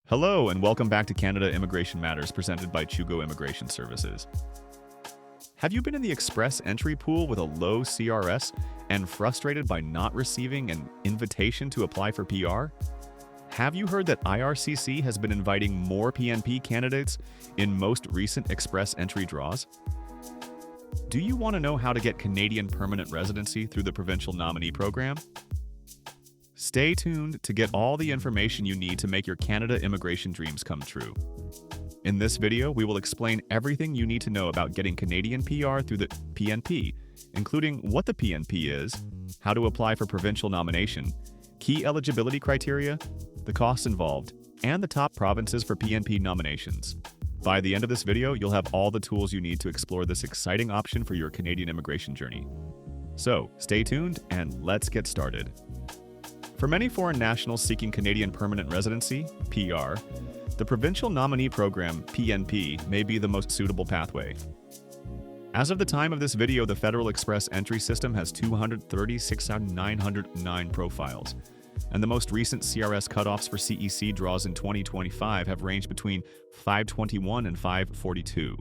Hello and welcome back to Canada Immigration Matters presented by Chugo Immigration Services. Have you been in the express entry pool with a low CRS and frustrated by not receiving an invitation to apply for PR? Have you heard that IRCC has been inviting more PNP candidates in most recent express entry draws? Do you want to know how to get Canadian Permanent Residency through the Provincial Nominee Program? Stay tuned to get all the information you need to make your Canada immigration dreams come true. In this video, we will explain everything you need to know about getting Canadian PR through the PNP, including what the PNP is, how to apply for provincial nomination, key eligibility criteria, the costs involved, and the top provinces for PNP nominations. By the end of this video, you'll have all the tools you need to explore this exciting option for your Canadian immigration journey. So, stay tuned and let's get started. For many foreign nationals seeking Canadian Permanent Residency, PR, the Provincial Nominee Program, PNP, may be the most suitable pathway. As of the time of this video, the Federal Express Entry System has 236,909 profiles, and the most recent CRS cutoffs for CEC draws in 2025 have ranged between 521 and 542.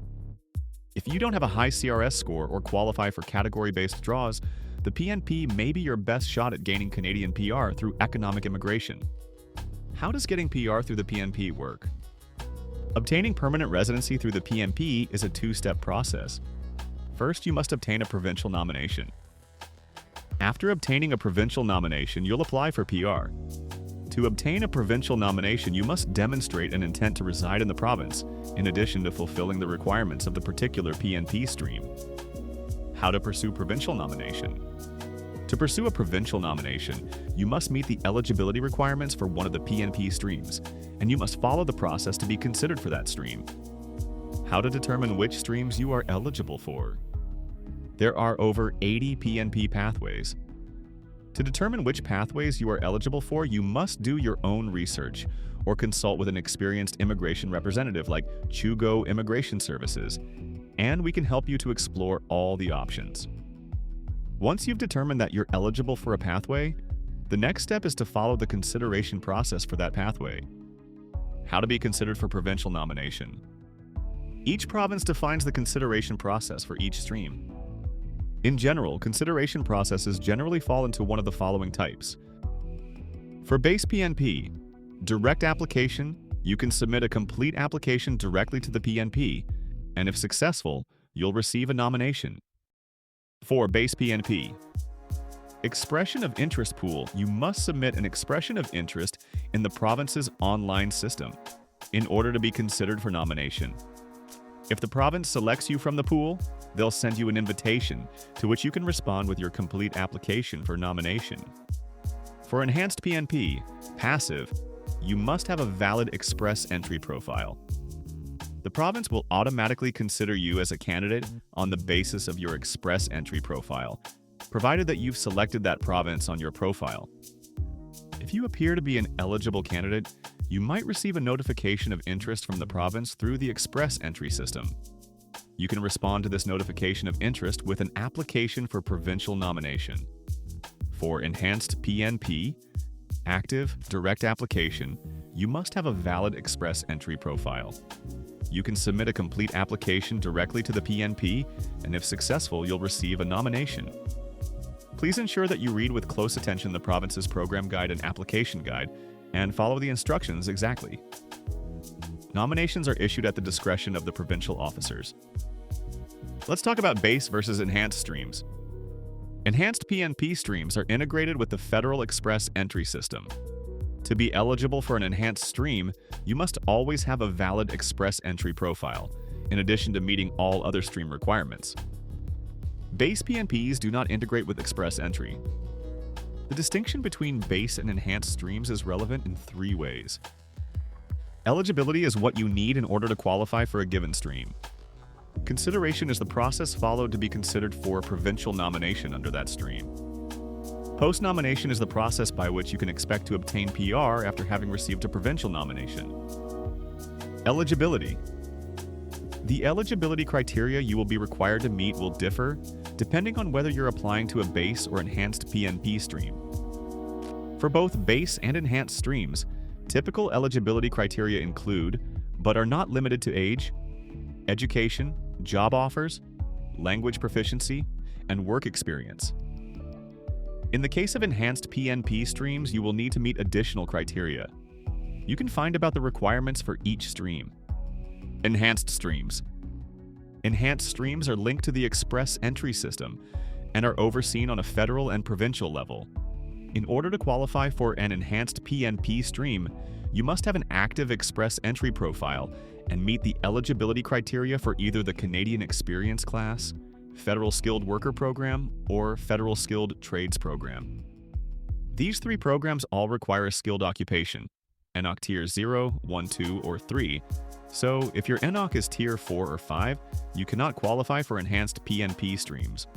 If you don't have a high CRS score or qualify for category-based draws, the PNP may be your best shot at gaining Canadian PR through economic immigration. How does getting PR through the PNP work? Obtaining permanent residency through the PNP is a two-step process. First, you must obtain a provincial nomination. After obtaining a provincial nomination, you'll apply for PR. To obtain a provincial nomination, you must demonstrate an intent to reside in the province, in addition to fulfilling the requirements of the particular PNP stream. How to pursue provincial nomination? To pursue a provincial nomination, you must meet the eligibility requirements for one of the PNP streams, and you must follow the process to be considered for that stream. How to determine which streams you are eligible for? There are over 80 PNP pathways. To determine which pathways you are eligible for, you must do your own research or consult with an experienced immigration representative like Chugo Immigration Services, and we can help you to explore all the options. Once you've determined that you're eligible for a pathway, the next step is to follow the consideration process for that pathway. How to be considered for provincial nomination. Each province defines the consideration process for each stream. In general, consideration processes generally fall into one of the following types. For Base PNP, direct application, you can submit a complete application directly to the PNP, and if successful, you'll receive a nomination. For Base PNP, expression of interest pool, you must submit an expression of interest in the province's online system in order to be considered for nomination. If the province selects you from the pool, they'll send you an invitation to which you can respond with your complete application for nomination. For Enhanced PNP, passive, you must have a valid express entry profile. The province will automatically consider you as a candidate on the basis of your express entry profile, provided that you've selected that province on your profile. If you appear to be an eligible candidate, you might receive a notification of interest from the province through the express entry system. You can respond to this notification of interest with an application for provincial nomination. For Enhanced PNP, active direct application, you must have a valid express entry profile. You can submit a complete application directly to the PNP, and if successful, you'll receive a nomination. Please ensure that you read with close attention the province's program guide and application guide, and follow the instructions exactly. Nominations are issued at the discretion of the provincial officers. Let's talk about base versus enhanced streams. Enhanced PNP streams are integrated with the Federal Express Entry System. To be eligible for an enhanced stream, you must always have a valid express entry profile, in addition to meeting all other stream requirements. Base PNPs do not integrate with express entry. The distinction between base and enhanced streams is relevant in three ways. Eligibility is what you need in order to qualify for a given stream. Consideration is the process followed to be considered for a provincial nomination under that stream. Post-nomination is the process by which you can expect to obtain PR after having received a provincial nomination. Eligibility. The eligibility criteria you will be required to meet will differ depending on whether you're applying to a base or enhanced PNP stream. For both base and enhanced streams, Typical eligibility criteria include, but are not limited to age, education, job offers, language proficiency, and work experience. In the case of enhanced PNP streams, you will need to meet additional criteria. You can find about the requirements for each stream. Enhanced streams. Enhanced streams are linked to the express entry system and are overseen on a federal and provincial level. In order to qualify for an enhanced PNP stream, you must have an active express entry profile and meet the eligibility criteria for either the Canadian Experience class, Federal Skilled Worker Program, or Federal Skilled Trades Program. These three programs all require a skilled occupation, ENOC Tier 0, 1, 2, or 3, so if your ENOC is Tier 4 or 5, you cannot qualify for enhanced PNP streams.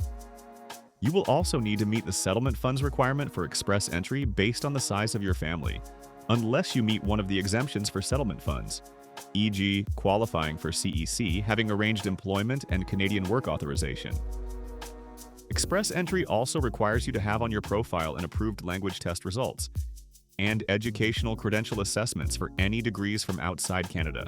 You will also need to meet the settlement funds requirement for express entry based on the size of your family, unless you meet one of the exemptions for settlement funds, e.g. qualifying for CEC, having arranged employment and Canadian work authorization. Express entry also requires you to have on your profile an approved language test results and educational credential assessments for any degrees from outside Canada.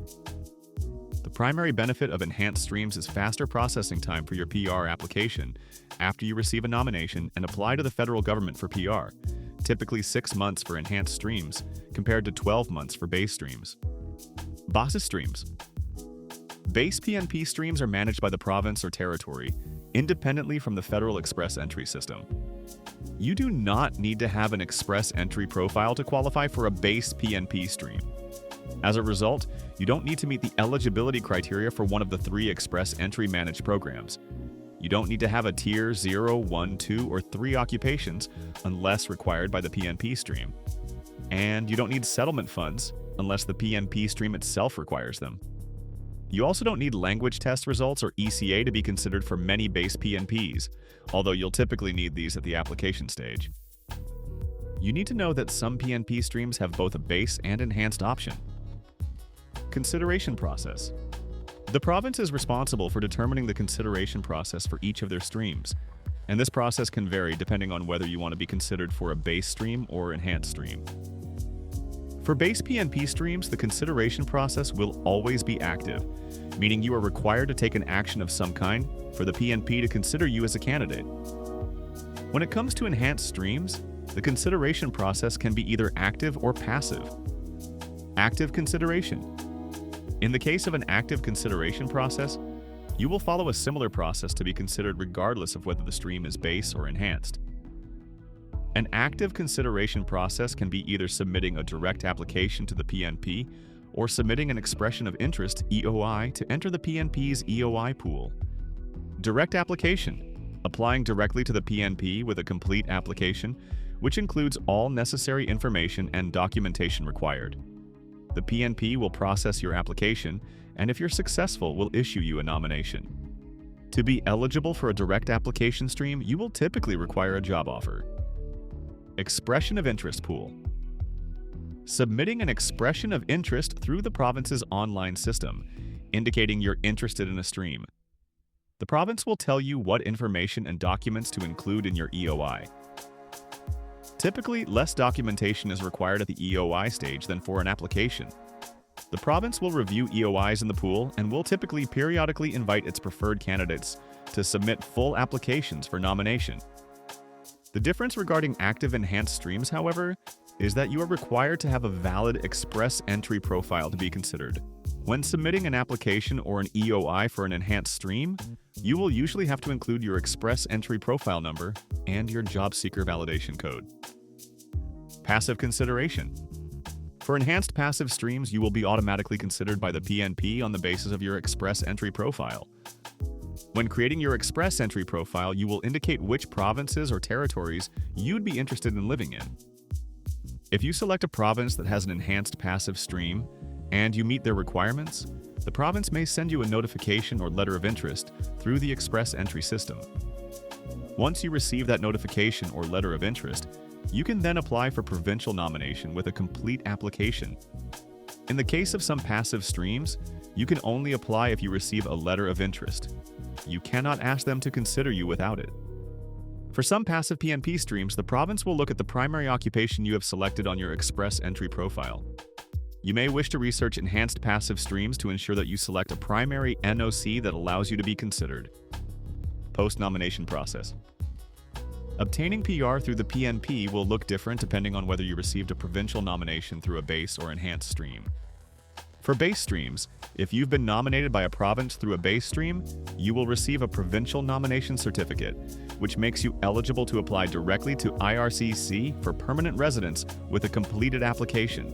The primary benefit of enhanced streams is faster processing time for your PR application after you receive a nomination and apply to the federal government for PR, typically 6 months for enhanced streams compared to 12 months for base streams. Base streams. Base PNP streams are managed by the province or territory, independently from the federal express entry system. You do not need to have an express entry profile to qualify for a base PNP stream. As a result, you don't need to meet the eligibility criteria for one of the 3 express entry managed programs. You don't need to have a Tier 0, 1, 2, or 3 occupations unless required by the PNP stream. And you don't need settlement funds unless the PNP stream itself requires them. You also don't need language test results or ECA to be considered for many base PNPs, although you'll typically need these at the application stage. You need to know that some PNP streams have both a base and enhanced option. Consideration process. The province is responsible for determining the consideration process for each of their streams, and this process can vary depending on whether you want to be considered for a base stream or enhanced stream. For base PNP streams, the consideration process will always be active, meaning you are required to take an action of some kind for the PNP to consider you as a candidate. When it comes to enhanced streams, the consideration process can be either active or passive. Active consideration. In the case of an active consideration process, you will follow a similar process to be considered regardless of whether the stream is base or enhanced. An active consideration process can be either submitting a direct application to the PNP or submitting an expression of interest (EOI) to enter the PNP's EOI pool. Direct application. Applying directly to the PNP with a complete application, which includes all necessary information and documentation required. The PNP will process your application, and if you're successful, will issue you a nomination. To be eligible for a direct application stream, you will typically require a job offer. Expression of interest pool. Submitting an expression of interest through the province's online system, indicating you're interested in a stream. The province will tell you what information and documents to include in your EOI. Typically, less documentation is required at the EOI stage than for an application. The province will review EOIs in the pool and will typically periodically invite its preferred candidates to submit full applications for nomination. The difference regarding active enhanced streams, however, is that you are required to have a valid express entry profile to be considered. When submitting an application or an EOI for an enhanced stream, you will usually have to include your express entry profile number and your job seeker validation code. Passive consideration. For enhanced passive streams, you will be automatically considered by the PNP on the basis of your express entry profile. When creating your express entry profile, you will indicate which provinces or territories you'd be interested in living in. If you select a province that has an enhanced passive stream and you meet their requirements, the province may send you a notification or letter of interest through the express entry system. Once you receive that notification or letter of interest, you can then apply for provincial nomination with a complete application. In the case of some passive streams, you can only apply if you receive a letter of interest. You cannot ask them to consider you without it. For some passive PNP streams, the province will look at the primary occupation you have selected on your express entry profile. You may wish to research enhanced passive streams to ensure that you select a primary NOC that allows you to be considered. Post-nomination process. Obtaining PR through the PNP will look different depending on whether you received a provincial nomination through a base or enhanced stream. For base streams, if you've been nominated by a province through a base stream, you will receive a provincial nomination certificate, which makes you eligible to apply directly to IRCC for permanent residence with a completed application.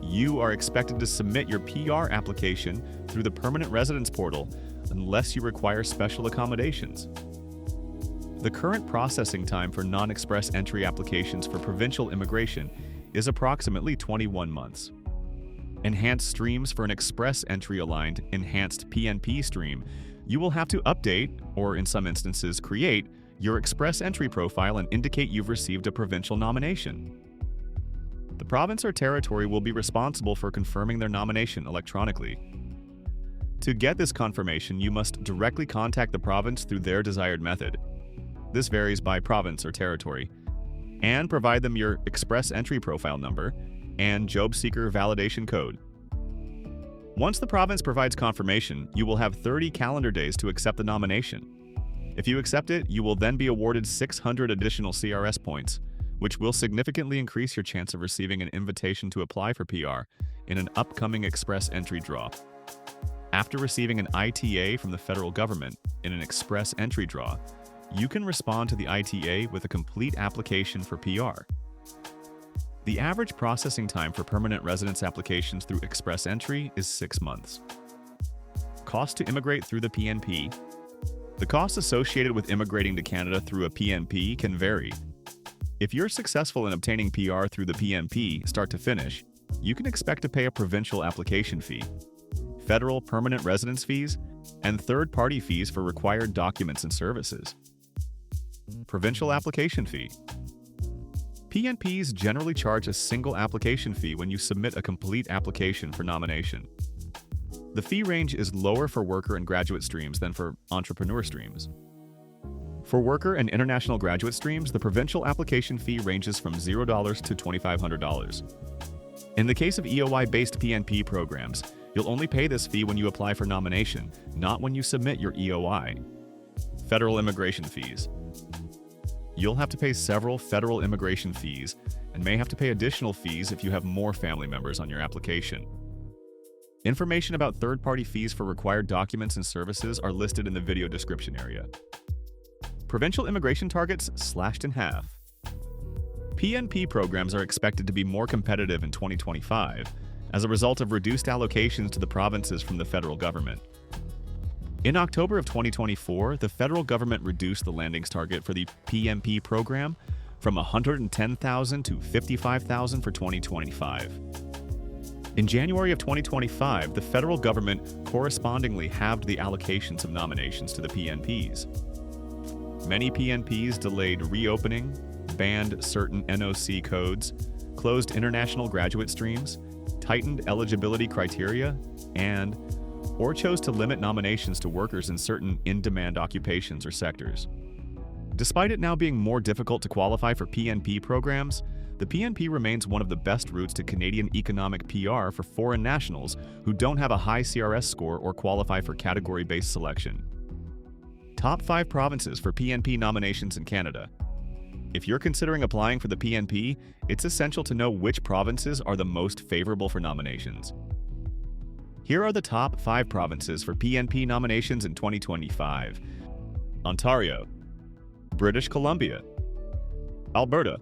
You are expected to submit your PR application through the permanent residence portal unless you require special accommodations. The current processing time for non-express entry applications for provincial immigration is approximately 21 months. Enhanced streams for an express entry aligned enhanced PNP stream, you will have to update, or in some instances create, your express entry profile and indicate you've received a provincial nomination. The province or territory will be responsible for confirming their nomination electronically. To get this confirmation, you must directly contact the province through their desired method. This varies by province or territory, and provide them your express entry profile number and job seeker validation code. Once the province provides confirmation, you will have 30 calendar days to accept the nomination. If you accept it, you will then be awarded 600 additional CRS points, which will significantly increase your chance of receiving an invitation to apply for PR in an upcoming express entry draw. After receiving an ITA from the federal government in an express entry draw, you can respond to the ITA with a complete application for PR. The average processing time for permanent residence applications through express entry is 6 months. Cost to immigrate through the PNP. The costs associated with immigrating to Canada through a PNP can vary. If you're successful in obtaining PR through the PNP start to finish, you can expect to pay a provincial application fee, federal permanent residence fees, and third-party fees for required documents and services. Provincial application fee. PNPs generally charge a single application fee when you submit a complete application for nomination. The fee range is lower for worker and graduate streams than for entrepreneur streams. For worker and international graduate streams, the provincial application fee ranges from $0 to $2,500. In the case of EOI-based PNP programs, you'll only pay this fee when you apply for nomination, not when you submit your EOI. Federal immigration fees. You'll have to pay several federal immigration fees and may have to pay additional fees if you have more family members on your application. Information about third-party fees for required documents and services are listed in the video description area. Provincial immigration targets slashed in half. PNP programs are expected to be more competitive in 2025 as a result of reduced allocations to the provinces from the federal government. In October of 2024, the federal government reduced the landings target for the PNP program from 110,000 to 55,000 for 2025. In January of 2025, the federal government correspondingly halved the allocations of nominations to the PNPs. Many PNPs delayed reopening, banned certain NOC codes, closed international graduate streams, tightened eligibility criteria, or chose to limit nominations to workers in certain in-demand occupations or sectors. Despite it now being more difficult to qualify for PNP programs, the PNP remains one of the best routes to Canadian economic PR for foreign nationals who don't have a high CRS score or qualify for category-based selection. Top 5 provinces for PNP nominations in Canada. If you're considering applying for the PNP, it's essential to know which provinces are the most favorable for nominations. Here are the top 5 provinces for PNP nominations in 2025. Ontario, British Columbia, Alberta,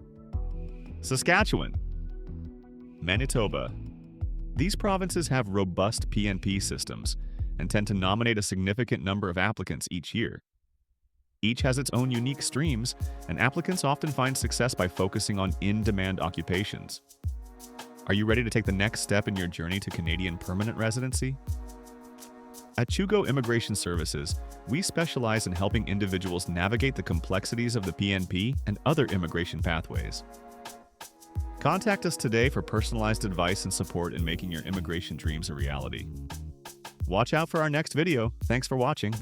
Saskatchewan, Manitoba. These provinces have robust PNP systems and tend to nominate a significant number of applicants each year. Each has its own unique streams, and applicants often find success by focusing on in-demand occupations. Are you ready to take the next step in your journey to Canadian permanent residency? At Chugo Immigration Services, we specialize in helping individuals navigate the complexities of the PNP and other immigration pathways. Contact us today for personalized advice and support in making your immigration dreams a reality. Watch out for our next video. Thanks for watching.